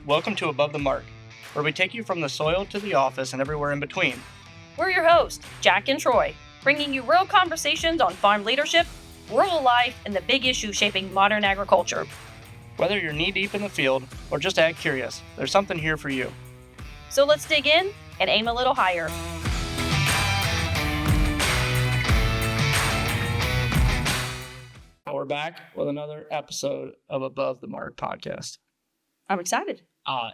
Welcome to Above the Mark, where we take you from the soil to the office and everywhere in between. We're your hosts, Jack and Troy, bringing you real conversations on farm leadership, rural life, and the big issues shaping modern agriculture. Whether you're knee-deep in the field or just ag curious, there's something here for you. So let's dig in and aim a little higher. We're back with another episode of Above the Mark podcast. I'm excited.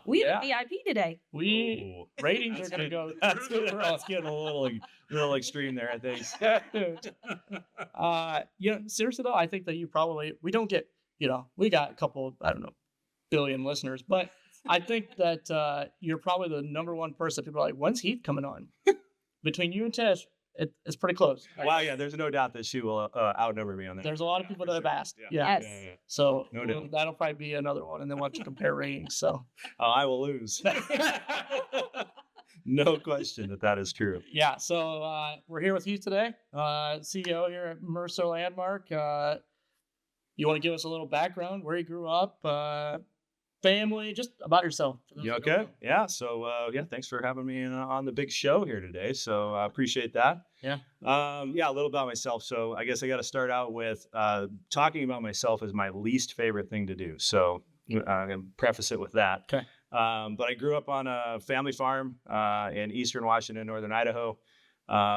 We have a VIP today. Ratings are going to go. That's getting a little extreme there, I think. Seriously though, I think that we don't get, we got a couple, billion listeners, but I think that you're probably the number one person. People are like, when's Heath coming on? Between you and Tesh, it's pretty close. Wow, yeah, there's no doubt that she will outnumber me on that. There's a lot of people that have asked. Yeah. Yes. Yeah. So No doubt. that'll probably be another one, and then we'll have to compare ratings. So I will lose. No question that is true. yeah, so we're here with Heath today, CEO here at Mercer Landmark. You want to give us a little background, where you grew up, family, just about yourself? You okay? Yeah. So thanks for having me on the big show here today. So I appreciate that. Yeah. A little about myself. So I guess I got to start out with talking about myself is my least favorite thing to do. So I'm going to preface it with that. Okay. But I grew up on a family farm in eastern Washington, northern Idaho.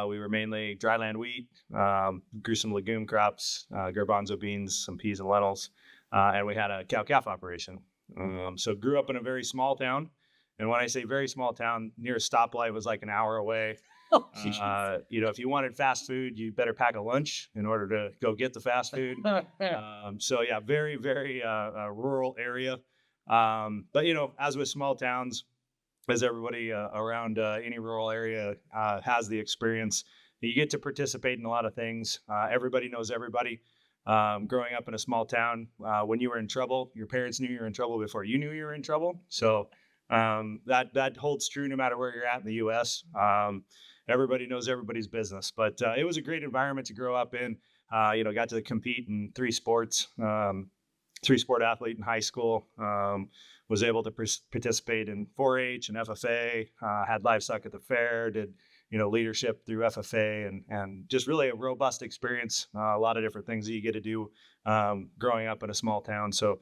We were mainly dryland wheat, grew some legume crops, garbanzo beans, some peas and lentils, and we had a cow-calf operation. So grew up in a very small town. And when I say very small town, nearest stoplight was like an hour away. If you wanted fast food, you better pack a lunch in order to go get the fast food. Very, very rural area. But as with small towns, as everybody around any rural area has the experience, you get to participate in a lot of things. Everybody knows everybody. Growing up in a small town, when you were in trouble, your parents knew you were in trouble before you knew you were in trouble. So that holds true no matter where you're at in the U.S. Everybody knows everybody's business, but it was a great environment to grow up in. Got to compete in three sports, three-sport athlete in high school. Was able to participate in 4-H and FFA. Had livestock at the fair. Did leadership through FFA and just really a robust experience. A lot of different things that you get to do growing up in a small town. So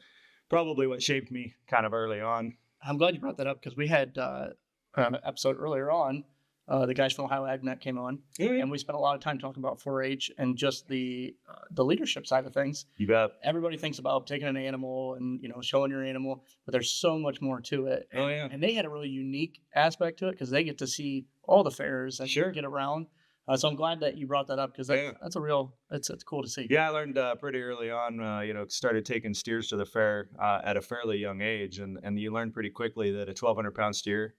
probably what shaped me kind of early on. I'm glad you brought that up because we had an episode earlier on. The guys from Ohio AgNet came on, and we spent a lot of time talking about 4-H and just the leadership side of things. You bet. Everybody thinks about taking an animal and showing your animal, but there's so much more to it. And they had a really unique aspect to it because they get to see all the fairs and get around. So I'm glad that you brought that up because that's a real it's cool to see. Yeah, I learned pretty early on. Started taking steers to the fair at a fairly young age, and you learn pretty quickly that a 1,200-pound steer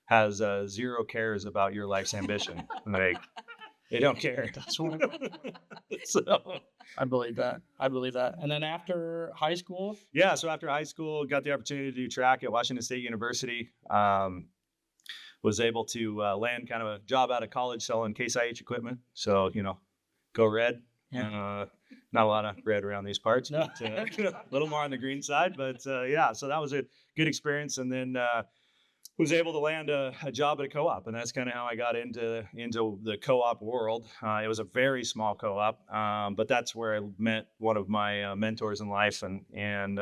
has zero cares about your life's ambition. Like, they don't care. So I believe that. And then after high school? Yeah, so after high school, got the opportunity to do track at Washington State University. Was able to land kind of a job out of college selling Case IH equipment. So, go red. Yeah. Not a lot of red around these parts. No. But, a little more on the green side. But, so that was a good experience. And then was able to land a job at a co-op, and that's kind of how I got into the co-op world. It was a very small co-op, but that's where I met one of my mentors in life, and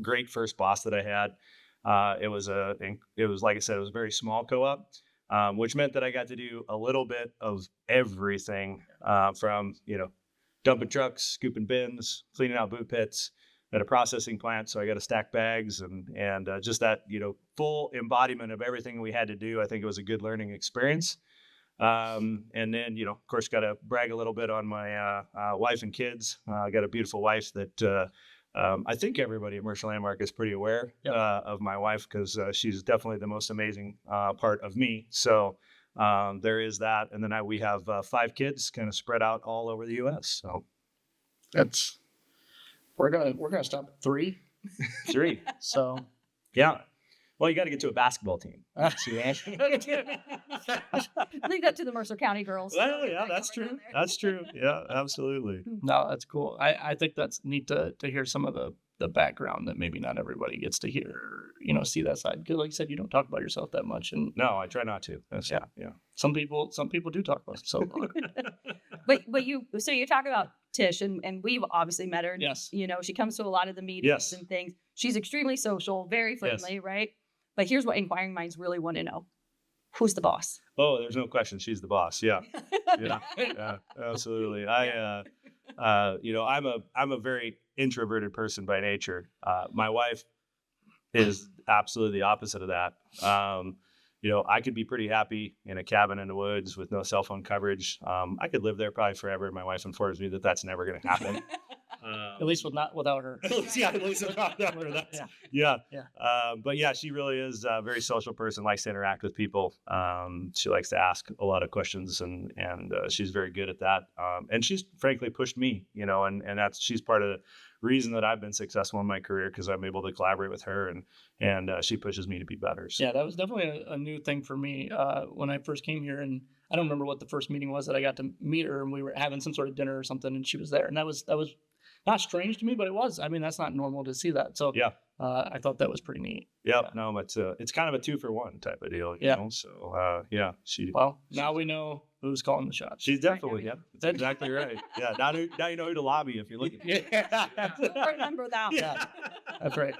great first boss that I had. It was like I said, it was a very small co-op, which meant that I got to do a little bit of everything, from dumping trucks, scooping bins, cleaning out boot pits. At a processing plant, so I got to stack bags and just that full embodiment of everything we had to do. I think it was a good learning experience. And then of course, got to brag a little bit on my wife and kids. I got a beautiful wife that I think everybody at Mercer Landmark is pretty aware of my wife because she's definitely the most amazing part of me. So there is that, and then we have 5 kids, kind of spread out all over the U.S. So that's. We're gonna stop at 3. 3. So yeah. Well, you got to get to a basketball team. Leave that to the Mercer County girls. Well, yeah, that's true. That's true. Yeah, absolutely. No, that's cool. I think that's neat to hear some of the the background that maybe not everybody gets to hear, or, see that side. Because like you said, you don't talk about yourself that much. And no, I try not to. Yeah. Some people do talk about themselves. but you talk about Tish, and we've obviously met her. And, yes. She comes to a lot of the meetings and things. She's extremely social, very friendly, right? But here's what inquiring minds really want to know: who's the boss? Oh, there's no question. She's the boss. Yeah. Yeah, absolutely. I'm a very introverted person by nature. My wife is absolutely the opposite of that. I could be pretty happy in a cabin in the woods with no cell phone coverage. I could live there probably forever. My wife informs me that that's never going to happen. At least without her. At least without her. Yeah. But yeah, she really is a very social person, likes to interact with people. She likes to ask a lot of questions, and she's very good at that. And she's frankly pushed me, and she's part of the reason that I've been successful in my career, because I'm able to collaborate with her, and she pushes me to be better. So. Yeah, that was definitely a new thing for me when I first came here, and I don't remember what the first meeting was that I got to meet her, and we were having some sort of dinner or something, and she was there, and that was not strange to me, but it was. I mean, that's not normal to see that. So I thought that was pretty neat. Yeah. No, it's kind of a 2-for-1 type of deal. You know? So Well, now we know who's calling the shots. She's definitely that's exactly right. Yeah. Now you know who to lobby if you're looking. Remember that. Yeah, that's right.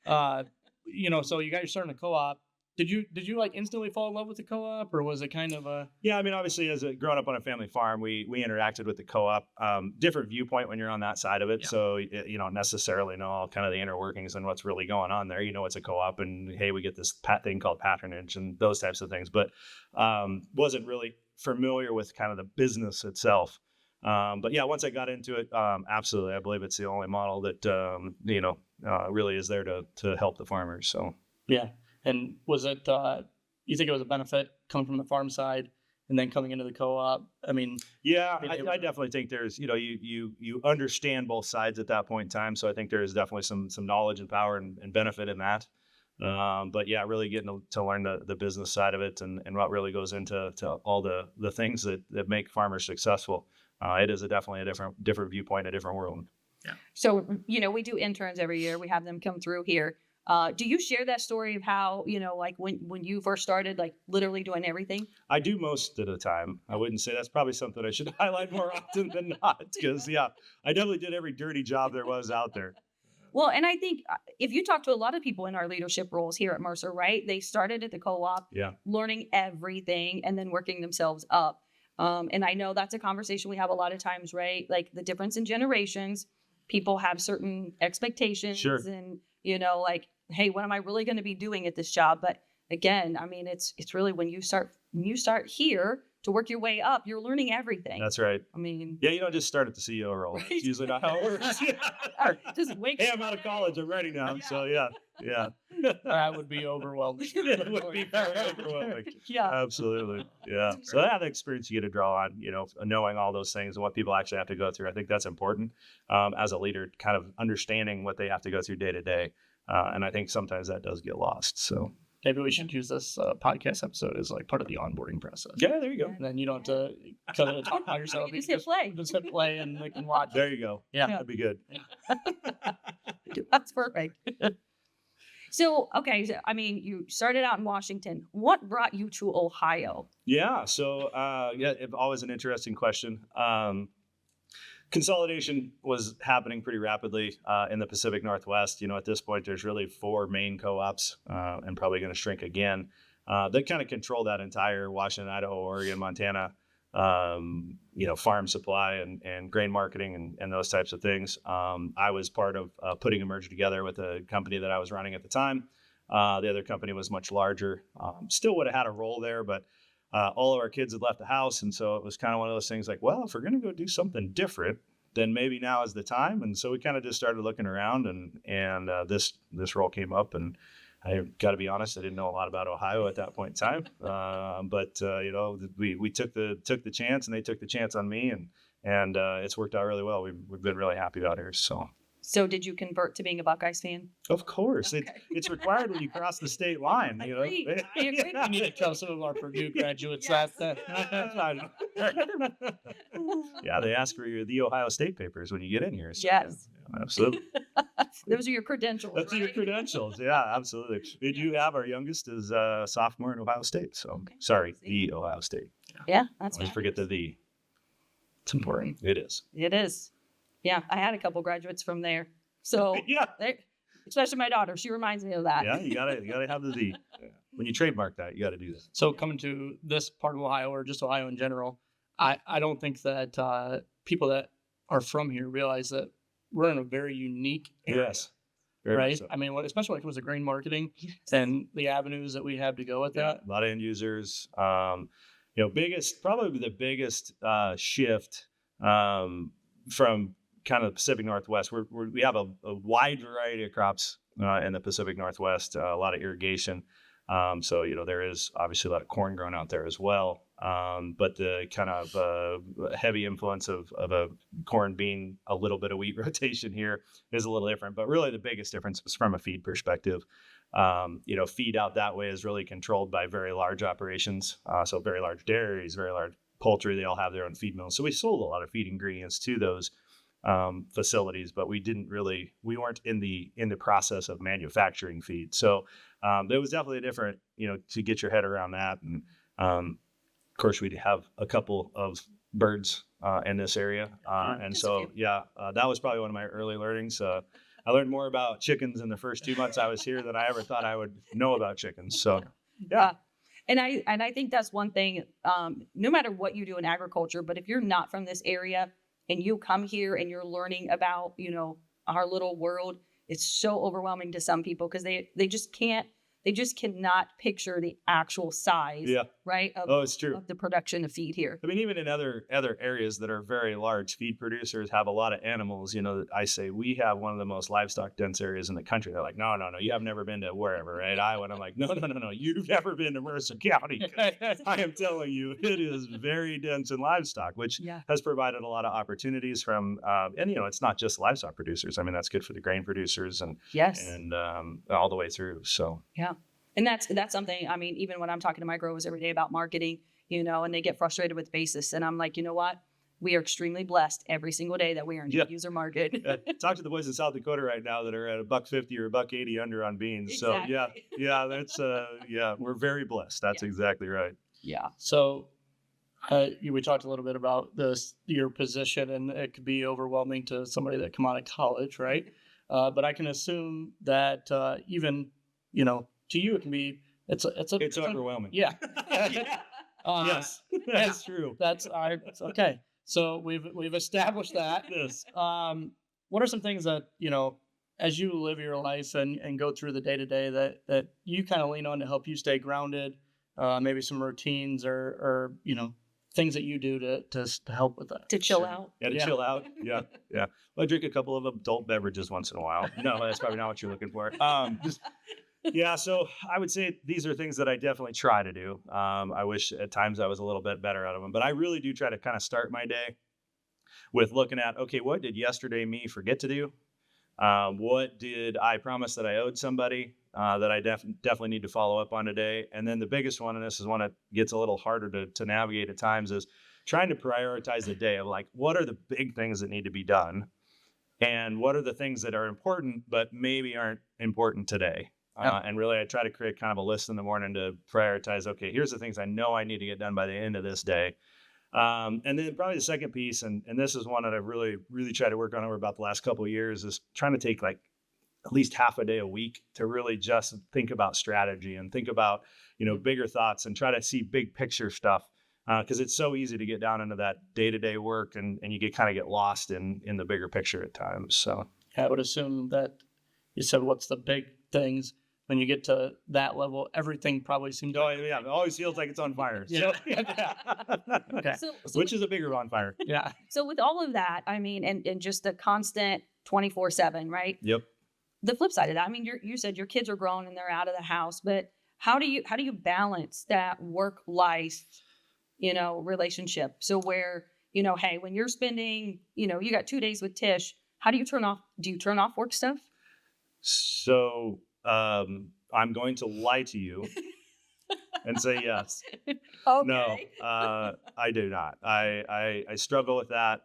So you guys are starting a co-op. Did you like instantly fall in love with the co-op, or was it kind of a? Yeah, I mean, obviously, growing up on a family farm, we interacted with the co-op. Different viewpoint when you're on that side of it, so you don't necessarily know all kind of the inner workings and what's really going on there. It's a co-op, and hey, we get this thing called patronage and those types of things, but wasn't really familiar with kind of the business itself. But yeah, once I got into it, absolutely, I believe it's the only model that really is there to help the farmers. So yeah. And was it, you think it was a benefit coming from the farm side and then coming into the co-op? I mean, yeah, I definitely think there's, you understand both sides at that point in time. So I think there is definitely some knowledge and power and benefit in that. But yeah, really getting to learn the business side of it and what really goes into all the things that make farmers successful. It is definitely a different viewpoint, a different world. Yeah. So, we do interns every year. We have them come through here. Do you share that story of how, like when you first started, like literally doing everything? I do most of the time. I wouldn't say that's probably something I should highlight more often than not, because I definitely did every dirty job there was out there. Well, and I think if you talk to a lot of people in our leadership roles here at Mercer, right? They started at the co-op, learning everything and then working themselves up. And I know that's a conversation we have a lot of times, right? Like the difference in generations, people have certain expectations and, like, hey, what am I really going to be doing at this job? But again, I mean, it's really when you start here to work your way up, you're learning everything. That's right. I mean, you don't just start at the CEO role. Right? It's usually not how it works. Just wake hey, I'm out of college. I'm ready now. So yeah. That would be overwhelming. It would be very overwhelming. Yeah, absolutely. Yeah. So the experience you get to draw on, knowing all those things and what people actually have to go through. I think that's important as a leader, kind of understanding what they have to go through day to day. And I think sometimes that does get lost. So maybe we should use this podcast episode as like part of the onboarding process. Yeah, there you go. And then you don't have to kind of talk about yourself. You just hit play. Just hit play and they can watch. There you go. Yeah. That'd be good. That's perfect. So, okay. So, I mean, you started out in Washington. What brought you to Ohio? Yeah. So, always an interesting question. Consolidation was happening pretty rapidly in the Pacific Northwest. At this point, there's really 4 main co-ops and probably going to shrink again that kind of control that entire Washington, Idaho, Oregon, Montana, farm supply and grain marketing and those types of things. I was part of putting a merger together with a company that I was running at the time. The other company was much larger. Still would have had a role there, but all of our kids had left the house. And so it was kind of one of those things like, well, if we're going to go do something different, then maybe now is the time. And so we kind of just started looking around and this role came up, and I got to be honest, I didn't know a lot about Ohio at that point in time. But we took the chance, and they took the chance on me, and it's worked out really well. We've been really happy out here. So So did you convert to being a Buckeyes fan? Of course. Okay. It's required when you cross the state line. I You know? agree. I agree. We need to tell some of our Purdue graduates Yes. that. Yeah, they ask for the Ohio State papers when you get in here. So, Yes. yeah, absolutely. Those are your credentials. That's your right? credentials. Yeah, absolutely. We do have our youngest is a sophomore in Ohio State. So Okay. sorry, See? the Ohio State. Yeah, that's Always fine. forget the the. It's important. It is. It is. Yeah, I had a couple graduates from there. So Yeah. especially my daughter, she reminds me of that. Yeah, you gotta have the Z. Yeah. When you trademark that, you got to do that. So coming to this part of Ohio or just Ohio in general, I don't think that people that are from here realize that we're in a very unique area, Yes. Very much right? so. I mean, especially when it comes to grain marketing Yes. and the avenues that we have to go with that. A lot of end users. Probably the biggest shift from kind of the Pacific Northwest. We have a wide variety of crops in the Pacific Northwest, a lot of irrigation. So, there is obviously a lot of corn grown out there as well. But the kind of heavy influence of a corn being a little bit of wheat rotation here is a little different. But really the biggest difference is from a feed perspective. Feed out that way is really controlled by very large operations. So very large dairies, very large poultry, they all have their own feed mills. So we sold a lot of feed ingredients to those facilities, but we weren't in the process of manufacturing feed. So there was definitely a different, to get your head around that. And of course we'd have a couple of birds in this area. And Just so, a few. that was probably one of my early learnings. I learned more about chickens in the first 2 months I was here than I ever thought I would know about chickens. So, yeah. And I think that's one thing, no matter what you do in agriculture, but if you're not from this area and you come here and you're learning about, our little world, it's so overwhelming to some people because they just cannot picture the actual size, Yeah. right? It's true. Of the production of feed here. I mean, even in other areas that are very large, feed producers have a lot of animals. I say we have one of the most livestock dense areas in the country. They're like, no, you have never been to wherever, right? Iowa. And I'm like, no, you've never been to Mercer County. I am telling you, it is very dense in livestock, which has provided a lot of opportunities from, and it's not just livestock producers. I mean, that's good for the grain producers and all the way through. So yeah. And that's something, I mean, even when I'm talking to my growers every day about marketing, and they get frustrated with basis. And I'm like, you know what? We are extremely blessed every single day that we are in the user market. Talk to the boys in South Dakota right now that are at $1.50 or $1.80 under on beans. Exactly. So that's we're very blessed. That's exactly right. Yeah. So we talked a little bit about your position, and it could be overwhelming to somebody that come out of college, right? But I can assume that even, to you, it can be, it's overwhelming. Yeah. Yes, that's true. That's okay. So we've established that. Yes. What are some things that, as you live your life and go through the day to day that you kind of lean on to help you stay grounded? Maybe some routines or things that you do to help with that. To chill out. Yeah, to chill out. Yeah. Well, I drink a couple of adult beverages once in a while. No, that's probably not what you're looking for. So I would say these are things that I definitely try to do. I wish at times I was a little bit better at them, but I really do try to kind of start my day with looking at, okay, what did yesterday me forget to do? What did I promise that I owed somebody that I definitely need to follow up on today? And then the biggest one, and this is one that gets a little harder to navigate at times, is trying to prioritize the day of like, what are the big things that need to be done? And what are the things that are important, but maybe aren't important today? And really, I try to create kind of a list in the morning to prioritize, okay, here's the things I know I need to get done by the end of this day. And then probably the second piece, and this is one that I've really, really tried to work on over about the last couple of years, is trying to take like at least half a day a week to really just think about strategy and think about, bigger thoughts and try to see big picture stuff. Because it's so easy to get down into that day-to-day work and you get lost in the bigger picture at times. So I would assume that you said, what's the big things? When you get to that level, everything probably seems. Oh yeah, it always feels like it's on fire. Yeah. Okay. So Which is a bigger bonfire. Yeah. So with all of that, I mean, and just the constant 24/7, right? Yep. The flip side of that, I mean, you said your kids are grown and they're out of the house, but how do you balance that work life, relationship? So where, hey, when you're spending, you got 2 days with Tish, How do you turn off work stuff? So I'm going to lie to you and say yes. Okay. No, I do not. I struggle with that.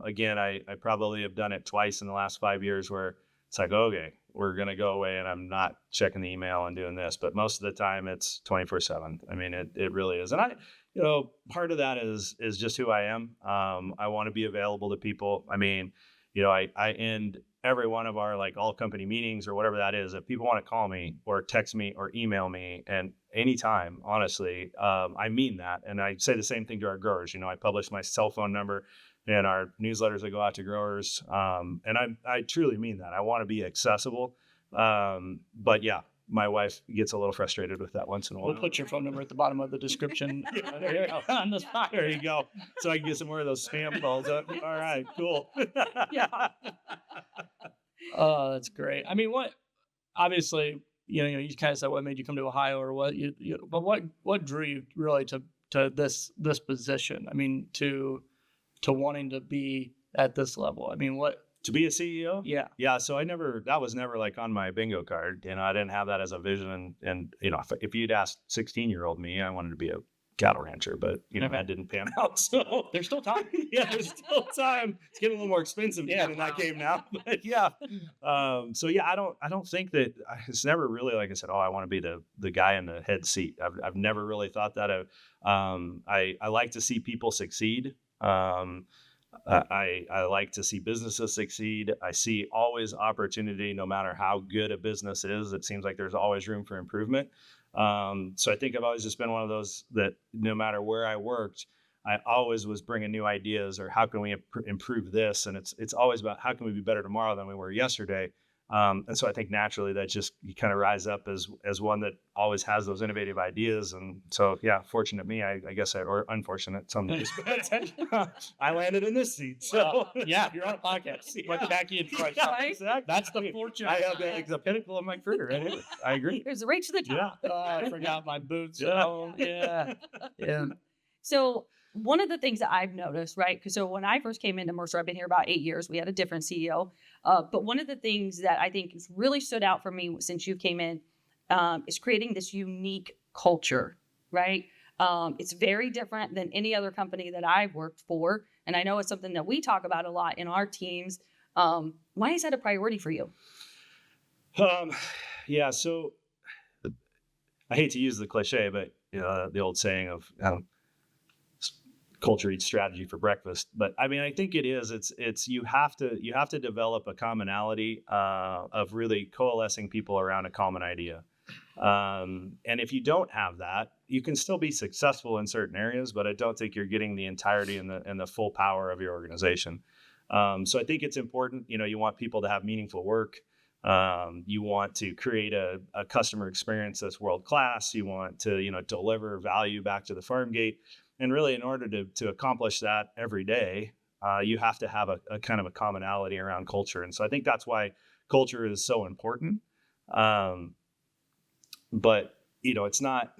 Again, I probably have done it twice in the last 5 years where it's like, okay, we're going to go away and I'm not checking the email and doing this. But most of the time it's 24/7. I mean, it really is. And part of that is just who I am. I want to be available to people. I mean, I end every one of our like all company meetings or whatever that is. If people want to call me or text me or email me and anytime, honestly, I mean that. And I say the same thing to our growers. I publish my cell phone number in our newsletters that go out to growers. And I truly mean that. I want to be accessible. But yeah, my wife gets a little frustrated with that once in a while. We'll put your phone number at the bottom of the description. There you go. On the spot. There you go. So I can get some more of those spam calls up. All right, cool. Yeah. Oh, that's great. I mean, obviously, you kind of said what made you come to Ohio or but what drew you really to this position? I mean, to wanting to be at this level. I mean, what? To be a CEO? Yeah. Yeah. So that was never like on my bingo card. I didn't have that as a vision. And if you'd asked 16-year-old me, I wanted to be a cattle rancher, but that didn't pan out. So there's still time. Yeah, there's still time. It's getting a little more expensive to get in that game now. But yeah. So yeah, I don't think that it's never really, like I said, I want to be the guy in the head seat. I've never really thought that. I like to see people succeed. I like to see businesses succeed. I see always opportunity, no matter how good a business is. It seems like there's always room for improvement. So I think I've always just been one of those that no matter where I worked, I always was bringing new ideas or how can we improve this? And it's always about how can we be better tomorrow than we were yesterday. And so I think naturally that just you kind of rise up as one that always has those innovative ideas. And so, yeah, fortunate me, I guess, or unfortunate, some I landed in this seat. So yeah, you're on a podcast. What Jackie and Troy. Yeah, exactly. That's the fortune. I have the pinnacle of my career. Right? I agree. There's a reach to the top. Yeah. I forgot my boots. Oh, yeah. Yeah. So one of the things that I've noticed, right? Because so when I first came into Mercer, I've been here about 8 years. We had a different CEO. But one of the things that I think has really stood out for me since you came in is creating this unique culture, right? It's very different than any other company that I've worked for. And I know it's something that we talk about a lot in our teams. Why is that a priority for you? Yeah, so I hate to use the cliche, but the old saying of culture eats strategy for breakfast. But I mean, I think it is. It's you have to develop a commonality of really coalescing people around a common idea. And if you don't have that, you can still be successful in certain areas, but I don't think you're getting the entirety and the full power of your organization. So I think it's important. You want people to have meaningful work. You want to create a customer experience that's world class. You want to deliver value back to the farm gate. And really, in order to accomplish that every day, you have to have a kind of a commonality around culture. And so I think that's why culture is so important. But it's not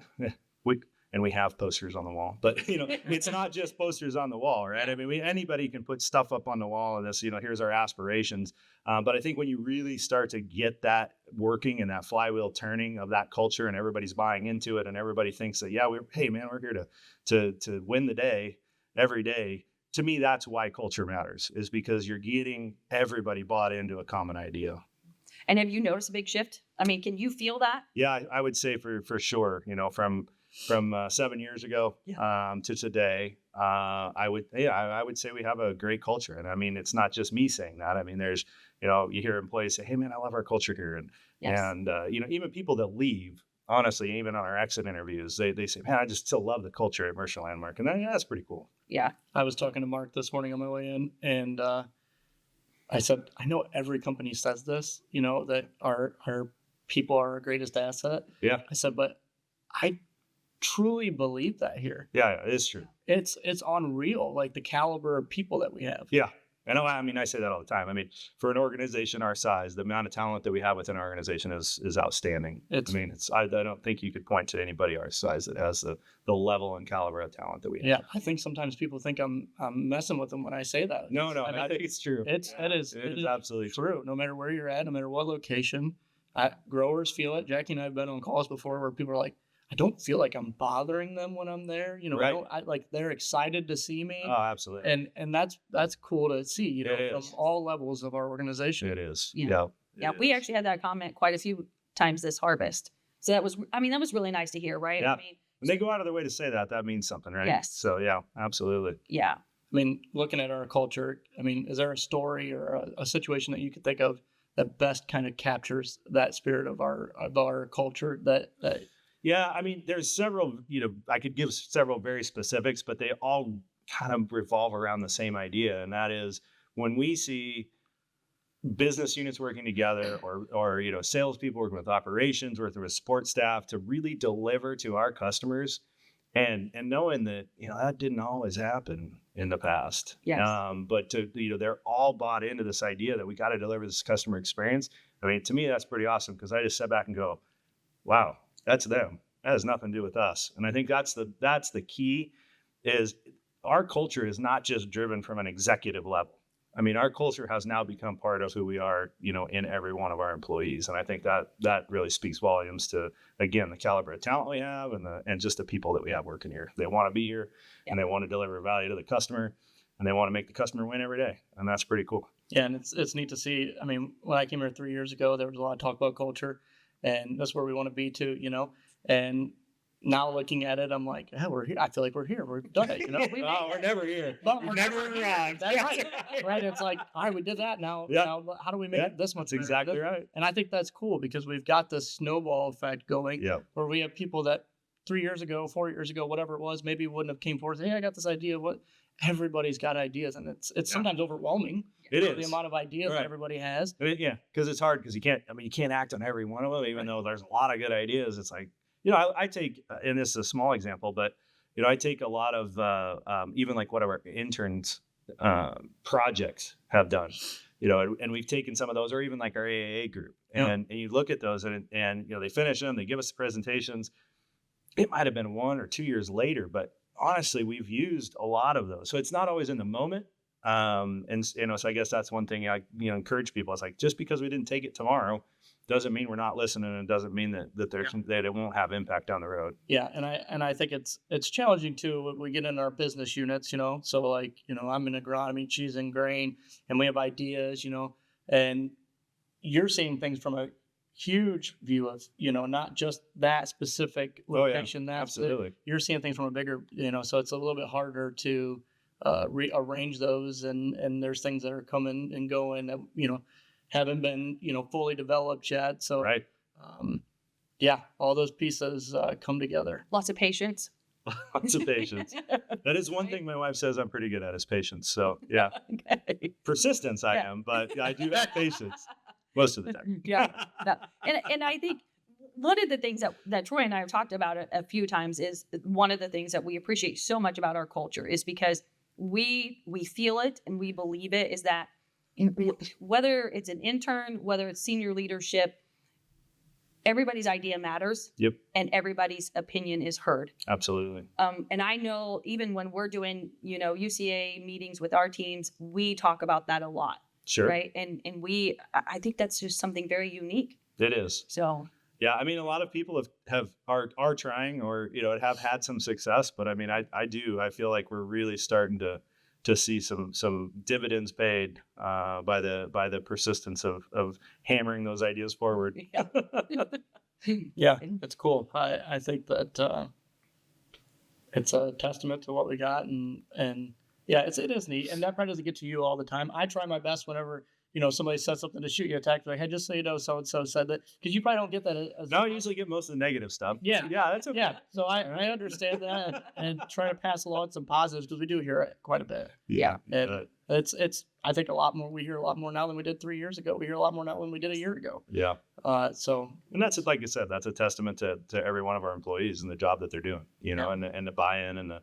we have posters on the wall, but it's not just posters on the wall, right? I mean, anybody can put stuff up on the wall and this, here's our aspirations. But I think when you really start to get that working and that flywheel turning of that culture and everybody's buying into it and everybody thinks that, yeah, we're here to win the day every day. To me, that's why culture matters, is because you're getting everybody bought into a common idea. And have you noticed a big shift? I mean, can you feel that? Yeah, I would say for sure, from 7 years ago to today, I would say we have a great culture. And I mean, it's not just me saying that. I mean, there's, you hear employees say, hey man, I love our culture here. And, yes. and even people that leave, honestly, even on our exit interviews, they say, man, I just still love the culture at Mercer Landmark. And that's pretty cool. Yeah. I was talking to Mark this morning on my way in, and I said, I know every company says this, that our people are our greatest asset. Yeah. I said, but I truly believe that here. Yeah, it is true. It's unreal, like the caliber of people that we have. Yeah. And I mean, I say that all the time. I mean, for an organization our size, the amount of talent that we have within our organization is outstanding. I don't think you could point to anybody our size that has the level and caliber of talent that we have. Yeah, I think sometimes people think I'm messing with them when I say that. No, I think it's true. It is absolutely true. No matter where you're at, no matter what location, growers feel it. Jackie and I have been on calls before where people are like, I don't feel like I'm bothering them when I'm there. Right. Like they're excited to see me. Oh, absolutely. And that's cool to see, from all levels of our organization. It is. Yeah. We actually had that comment quite a few times this harvest. So that was really nice to hear, right? Yeah. When they go out of their way to say that, that means something, right? Yes. So yeah, absolutely. Yeah. Looking at our culture, is there a story or a situation that you could think of that best kind of captures that spirit of our culture that Yeah, there's several, I could give several very specifics, but they all kind of revolve around the same idea. And that is when we see business units working together or salespeople working with operations, working with support staff to really deliver to our customers and knowing that, that didn't always happen in the past. Yes. But they're all bought into this idea that we got to deliver this customer experience. To me, that's pretty awesome because I just sit back and go, wow. That's them. That has nothing to do with us. And I think that's the key is our culture is not just driven from an executive level. Our culture has now become part of who we are, in every one of our employees. And I think that really speaks volumes to, again, the caliber of talent we have and just the people that we have working here. They want to be here and they want to deliver value to the customer and they want to make the customer win every day. And that's pretty cool. Yeah. And it's neat to see. When I came here 3 years ago, there was a lot of talk about culture. And that's where we want to be too, And now looking at it, I'm like, yeah, we're here. I feel like we're here. We've done it, We're never here. We're never arrived. That's right. Right. It's like, all right, we did that. Now how do we make it this much? That's exactly right. And I think that's cool because we've got this snowball effect going where we have people that 3 years ago, 4 years ago, whatever it was, maybe wouldn't have came forward and say, hey, I got this idea. Everybody's got ideas, and it's sometimes overwhelming. It is the amount of ideas that everybody has. Because it's hard because you can't act on every one of them, even though there's a lot of good ideas. It's like, I take, and this is a small example, but I take a lot of even like what our interns projects have done, and we've taken some of those, or even like our AAA group, and you look at those, and they finish them, they give us the presentations. It might have been 1 or 2 years later, but honestly, we've used a lot of those. So it's not always in the moment. So I guess that's one thing I encourage people. It's like, just because we didn't take it tomorrow doesn't mean we're not listening, and doesn't mean that it won't have impact down the road. Yeah. And I think it's challenging too when we get in our business units, so like, I'm in agronomy, cheese and grain, and we have ideas, and you're seeing things from a huge view of, not just that specific location. Absolutely. You're seeing things from a bigger, so it's a little bit harder to rearrange those, and there's things that are coming and going that haven't been fully developed yet. So right. All those pieces come together. Lots of patience. Lots of patience. That is one thing my wife says I'm pretty good at is patience. So yeah, Okay. persistence I am, but I do have patience most of the time. And I think one of the things that Troy and I have talked about a few times is one of the things that we appreciate so much about our culture is because we feel it and we believe it, is that whether it's an intern, whether it's senior leadership, everybody's idea matters. Yep. And everybody's opinion is heard. Absolutely. And I know even when we're doing, UCA meetings with our teams, we talk about that a lot. Sure. Right. And I think that's just something very unique. It is. So. Yeah, a lot of people are trying or have had some success, but I feel like we're really starting to see some dividends paid by the persistence of hammering those ideas forward. Yeah, it's cool. I think that it's a testament to what we got, and yeah, it is neat, and that probably doesn't get to you all the time. I try my best whenever somebody says something to shoot you a text, like, hey, just so you know, so-and-so said that, because you probably don't get that. No, I usually get most of the negative stuff. Yeah, that's okay. Yeah, so I understand that and try to pass along some positives because we do hear it quite a bit. Yeah, and it's I think a lot more. We hear a lot more now than we did 3 years ago. We hear a lot more now than we did a year ago. Yeah, And that's, like you said, that's a testament to every one of our employees and the job that they're doing, and the buy-in and the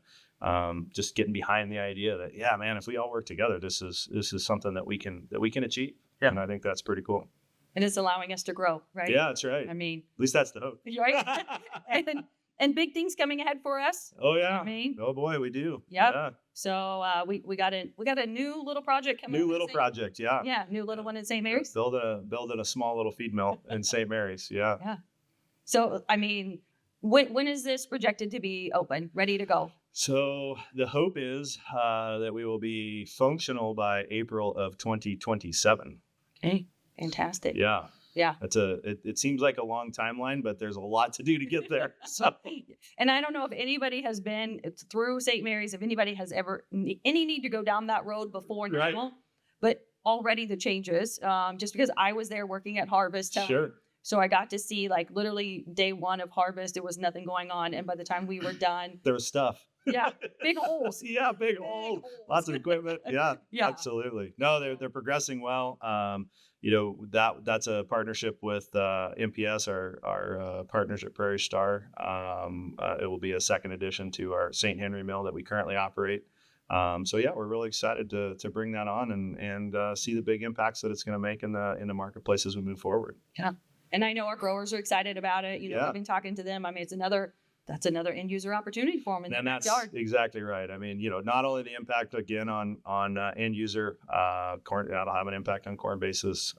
just getting behind the idea that, yeah, man, if we all work together, this is something that we can achieve. Yeah. And I think that's pretty cool. And it's allowing us to grow, right? Yeah, that's right. I mean, at least that's the hope. Right? and big things coming ahead for us. Oh yeah. I mean, oh boy, we do. Yep. Yeah. So we got a new little project coming. New little project. Yeah. Yeah, new little one in St. Mary's. Building a small little feed mill in St. Mary's. Yeah. Yeah. So I mean, when is this projected to be open, ready to go? So the hope is that we will be functional by April of 2027. Okay. Fantastic. Yeah. Yeah. It seems like a long timeline, but there's a lot to do to get there. So, and I don't know if anybody has been through St. Mary's, if anybody has ever any need to go down that road before now, right. But already the changes, just because I was there working at Harvest. Sure. So I got to see like literally day one of Harvest, there was nothing going on. And by the time we were done, there was stuff. Yeah. Big holes. Yeah. Big holes. Lots of equipment. Yeah. Yeah. Absolutely. No, they're progressing well. That's a partnership with MPS, our partnership Prairie Star. It will be a second addition to our St. Henry mill that we currently operate. So yeah, we're really excited to bring that on and see the big impacts that it's going to make in the marketplace as we move forward. Yeah. And I know our growers are excied about it. We've been talking to them. I mean, that's another end user opportunity for them in the backyard. Exactly right. I mean, not only the impact again on end user corn, that'll have an impact on corn basis.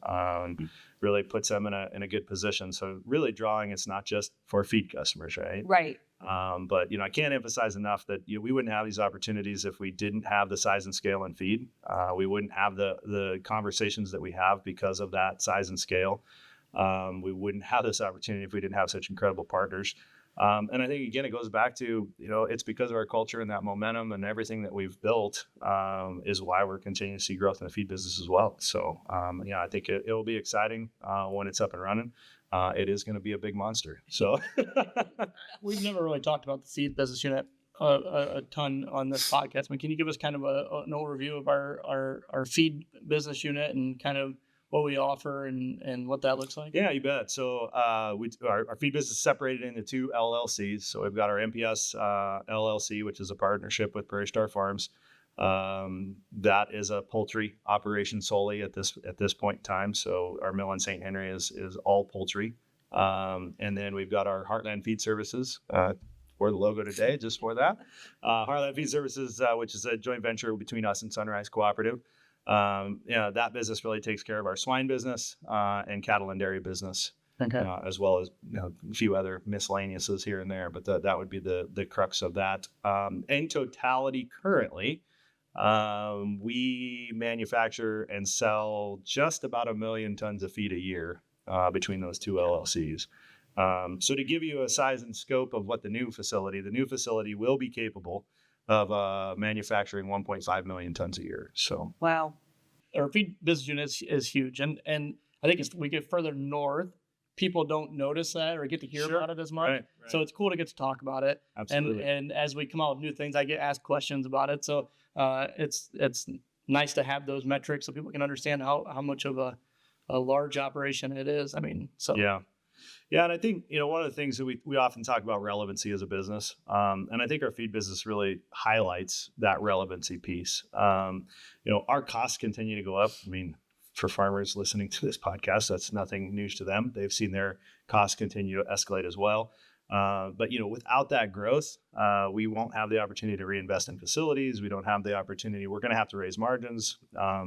Really puts them in a good position. So really drawing, it's not just for feed customers, right? Right. But I can't emphasize enough that we wouldn't have these opportunities if we didn't have the size and scale in feed. We wouldn't have the conversations that we have because of that size and scale. We wouldn't have this opportunity if we didn't have such incredible partners. And I think, again, it goes back to, it's because of our culture and that momentum and everything that we've built is why we're continuing to see growth in the feed business as well. So, I think it'll be exciting when it's up and running. It is going to be a big monster. So we've never really talked about the feed business unit a ton on this podcast. I mean, can you give us kind of an overview of our feed business unit and kind of what we offer and what that looks like? Yeah, you bet. So our feed business is separated into two LLCs. So we've got our MPS LLC, which is a partnership with Prairie Star Farms. That is a poultry operation solely at this point in time. So our mill in St. Henry is all poultry. And then we've got our Heartland Feed Services, for the logo today, just for that. Heartland Feed Services, which is a joint venture between us and Sunrise Cooperative. That business really takes care of our swine business and cattle and dairy business, as well as a few other miscellaneouses here and there. But that would be the crux of that. In totality, currently, we manufacture and sell just about 1 million tons of feed a year between those two LLCs. So to give you a size and scope of what the new facility will be capable of manufacturing 1.5 million tons a year. So wow, our feed business unit is huge, and I think as we get further north, people don't notice that or get to hear about it as much. Right. So it's cool to get to talk about it. Absolutely. And as we come out with new things, I get asked questions about it. So it's nice to have those metrics so people can understand how much of a large operation it is. I mean, so yeah, and I think one of the things that we often talk about relevancy as a business, and I think our feed business really highlights that relevancy piece. Our costs continue to go up. I mean, for farmers listening to this podcast, that's nothing news to them. They've seen their costs continue to escalate as well. But without that growth, we won't have the opportunity to reinvest in facilities. We don't have the opportunity. We're going to have to raise margins.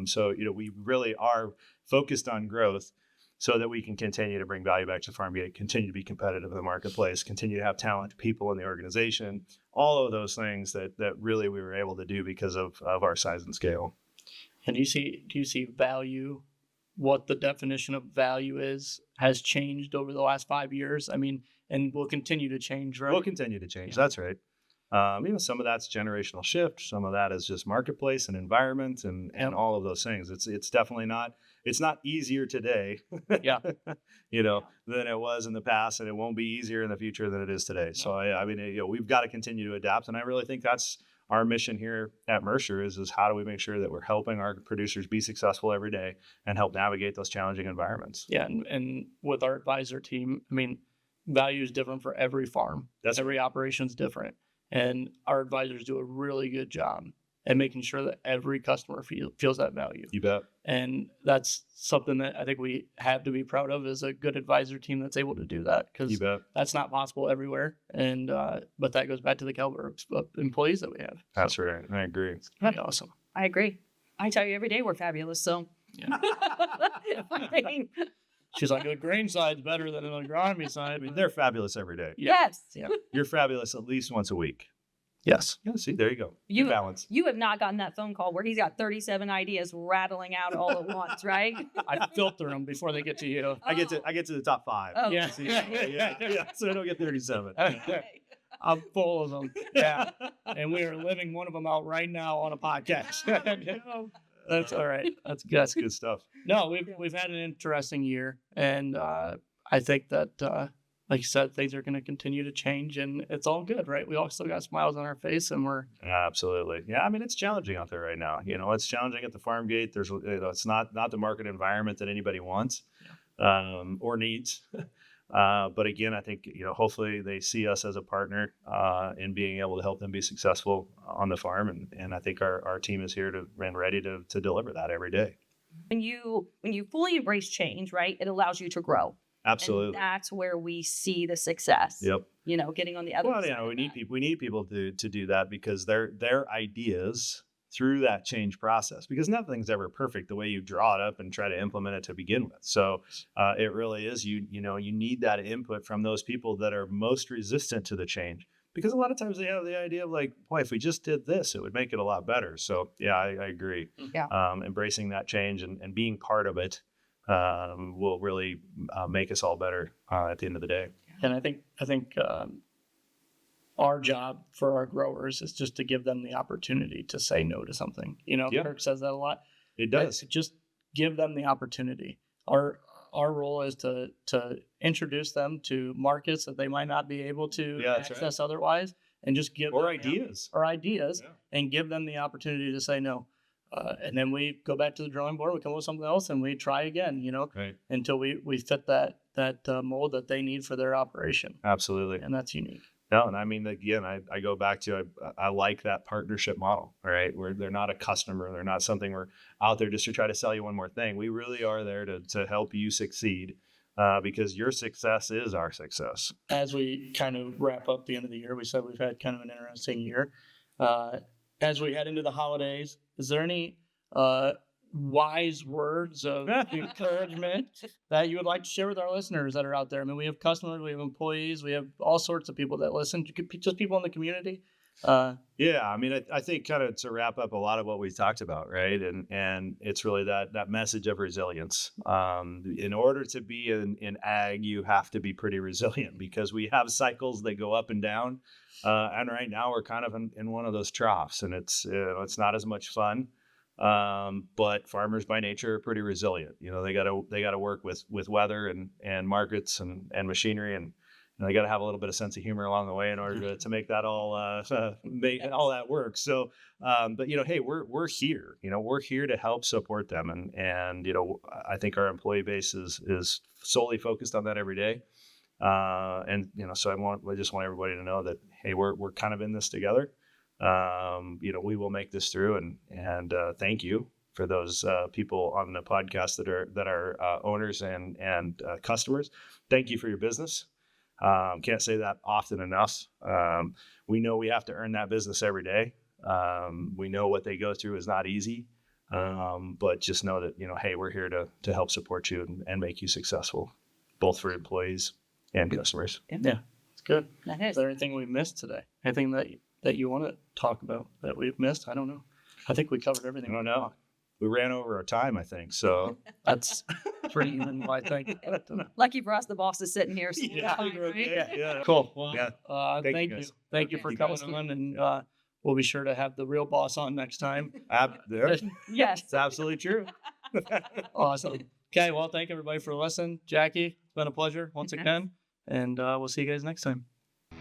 So we really are focused on growth, so that we can continue to bring value back to farm gate, continue to be competitive in the marketplace, continue to have talented people in the organization, all of those things that really we were able to do because of our size and scale. And do you see value, what the definition of value has changed over the last 5 years? I mean, and will continue to change, right? Will continue to change. Yeah. That's right. Some of that's generational shift. Some of that is just marketplace and environment and all of those things. It's definitely not. It's not easier today, than it was in the past, and it won't be easier in the future than it is today. So, we've got to continue to adapt, and I really think that's our mission here at Mercer is how do we make sure that we're helping our producers be successful every day and help navigate those challenging environments. Yeah, and with our advisor team, I mean, value is different for every farm. Every operation is different, and our advisors do a really good job at making sure that every customer feels that value. You bet. And that's something that I think we have to be proud of, is a good advisor team that's able to do that, because that's not possible everywhere. And but that goes back to the caliber of employees that we have. That's right. I agree. It's pretty awesome. I agree. I tell you every day we're fabulous. So Yeah. I mean, She's like, the grain side's better than the agronomy side. I mean, they're fabulous every day. yes. Yeah. You're fabulous at least once a week. Yes. Yeah, see, there you go. You balance. You have not gotten that phone call where he's got 37 ideas rattling out all at once, right? I filter them before they get to you. I get to the top 5. Oh. Yeah. yeah. So I don't get 37. I'm full of them. Yeah. And we are living one of them out right now on a podcast. That's all right. That's good. That's good stuff. No, we've had an interesting year, and I think that like you said, things are going to continue to change, and it's all good, right? We all still got smiles on our face, and we're absolutely. Yeah, I mean, it's challenging out there right now. It's challenging at the farm gate. There's, it's not the market environment that anybody wants or needs. But again, I think, hopefully they see us as a partner in being able to help them be successful on the farm. And I think our team is here and ready to deliver that every day. When you fully embrace change, right, it allows you to grow. Absolutely. And that's where we see the success. Yep. Getting on the other side. Well, we need people to do that, because their ideas through that change process, because nothing's ever perfect the way you draw it up and try to implement it to begin with. So it really is, you need that input from those people that are most resistant to the change, because a lot of times they have the idea of like, boy, if we just did this, it would make it a lot better. So yeah, I agree. Yeah. Embracing that change and being part of it will really make us all better at the end of the day. And I think our job for our growers is just to give them the opportunity to say no to something. Kirk says that a lot. It does. Just give them the opportunity. Our role is to introduce them to markets that they might not be able to access otherwise, and just give them ideas and give them the opportunity to say no. And then we go back to the drawing board, we come up with something else, and we try again, until we fit that mold that they need for their operation. Absolutely. And that's unique. No, and I mean, again, I go back to, I like that partnership model, right? Where they're not a customer, they're not something we're out there just to try to sell you one more thing. We really are there to help you succeed, because your success is our success. As we kind of wrap up the end of the year, we said we've had kind of an interesting year. As we head into the holidays, is there any wise words of encouragement that you would like to share with our listeners that are out there? I mean, we have customers, we have employees, we have all sorts of people that listen, just people in the community. Yeah, I mean, I think kind of to wrap up a lot of what we talked about, right? And it's really that message of resilience. In order to be in ag, you have to be pretty resilient, because we have cycles that go up and down. And right now we're kind of in one of those troughs, and it's not as much fun. But farmers by nature are pretty resilient. They gotta work with weather and markets and machinery, and they gotta have a little bit of sense of humor along the way in order to make that all make all that work. So, but hey, we're here. We're here to help support them, and I think our employee base is solely focused on that every day. And so I just want everybody to know that, hey, we're kind of in this together. We will make this through, and thank you for those people on the podcast that are owners and customers. Thank you for your business. Can't say that often enough. We know we have to earn that business every day. We know what they go through is not easy, but just know that hey, we're here to help support you and make you successful, both for employees and customers. Yeah, it's good. That is. Is there anything we missed today? Anything that you want to talk about that we've missed? I don't know. I think we covered everything. I don't know. We ran over our time, I think. So that's pretty even, I think. Lucky for us, the boss is sitting here. So yeah. Cool. Well, thank you. Thank you for coming on, and we'll be sure to have the real boss on next time. Yes. It's absolutely true. Awesome. Okay, well, thank everybody for listening. Jackie, it's been a pleasure once again, and we'll see you guys next time.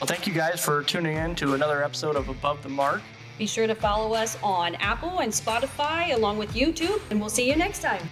Well, thank you guys for tuning in to another episode of Above the Mark. Be sure to follow us on Apple and Spotify along with YouTube, and we'll see you next time.